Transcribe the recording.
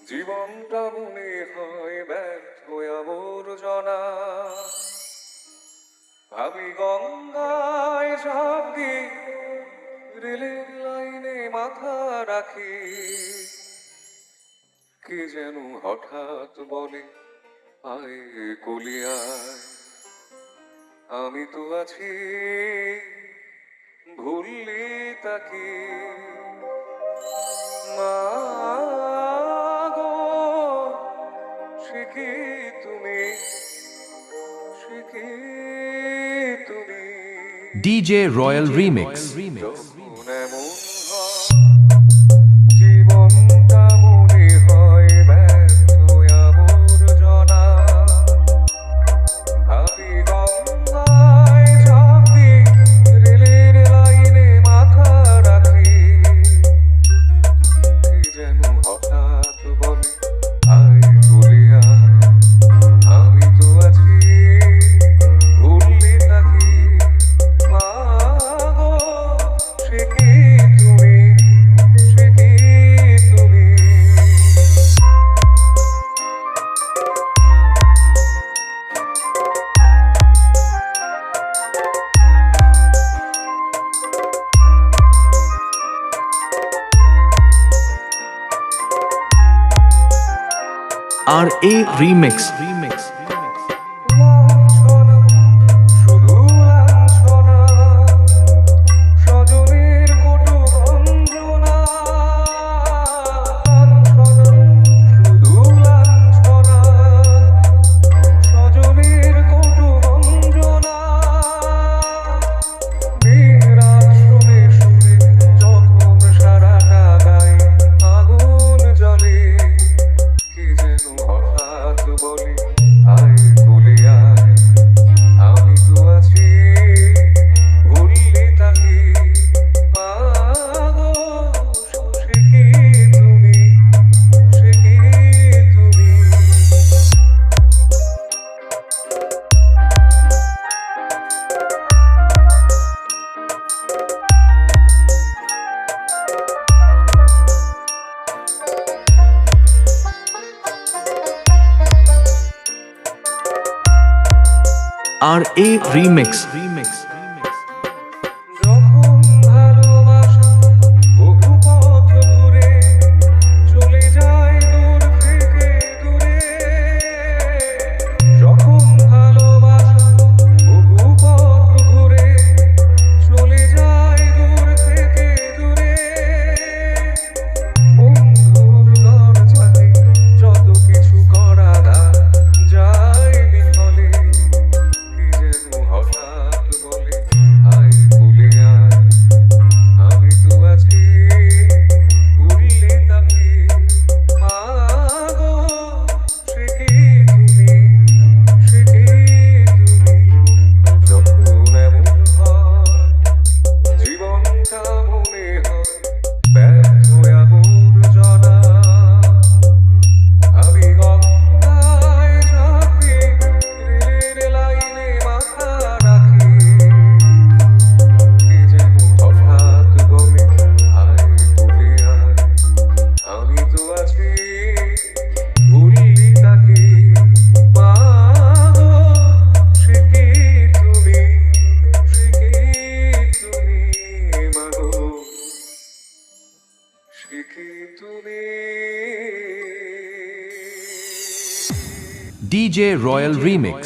জীবনটা মনে হয় ব্যর্থ আবর্জনা। ভাবি গঙ্গায় ঝাঁপ দিয়ে রেলের লাইনে মাথা রাখি, কে যেন হঠাৎ বলে আয় কলিয়ায়। আমি তো আছি ভুললি তাকে। মা গো, সে কি তুমি, সে কি তুমি? DJ Royal Remix. যখন এমন হয়, জীবনটা মনে হয় ব্যর্থ আবর্জনা। ভাবি গঙ্গায় ঝাঁপ দিয়ে রেলের লাইনে মাথা রাখি, কে যেন হঠাৎ বলে আয় কলিয়ায়। আমি তো আছি ভুললি তাকে। মা গো, সে কি তুমি, সে কি তুমি? RA Remix. লাঞ্ছনা, শুধু লাঞ্ছনা, স্বজনের কটু বঞ্চনা। লাঞ্ছনা, শুধু লাঞ্ছনা, স্বজনের কটু বঞ্চনা। দিন-রাত শুনে শুনে যখন সারাটা গায়ে আগুন জ্বলে, কে যেন হঠাৎ বলে আয় কলিয়ায়। আমি তো আছি ভুললি তাকে। মা গো, সে কি তুমি, সে কি তুমি? RA Remix. যখন ভালোবাসা বহু পথ ঘুরে চলে যায় দূর থেকে দূরে। যখন ভালোবাসা বহু পথ ঘুরে চলে যায় দূর থেকে দূরে। বন্ধুর দরজায় যত কিছু করা যায় বিফলে, কে যেন হঠাৎ বলে আয় কলিয়ায়। আমি তো আছি ভুললি তাকে। মা গো, সে কি তুমি, সে কি তুমি? যখন এমন হয়, জীবনটা মনে হয় ব্যর্থ আবর্জনা। আমি গঙ্গায় ঝাঁপ দিয়ে রেলের লাইনে মাথা রাখি, কে যেন হঠাৎ বলে আয় কলিয়ায়। আমি তো আছি ভুললি তাকে। মা গো, সে কি তুমি, সে কি তুমি? মা গো, সে কি তুমি? DJ Royal Remix.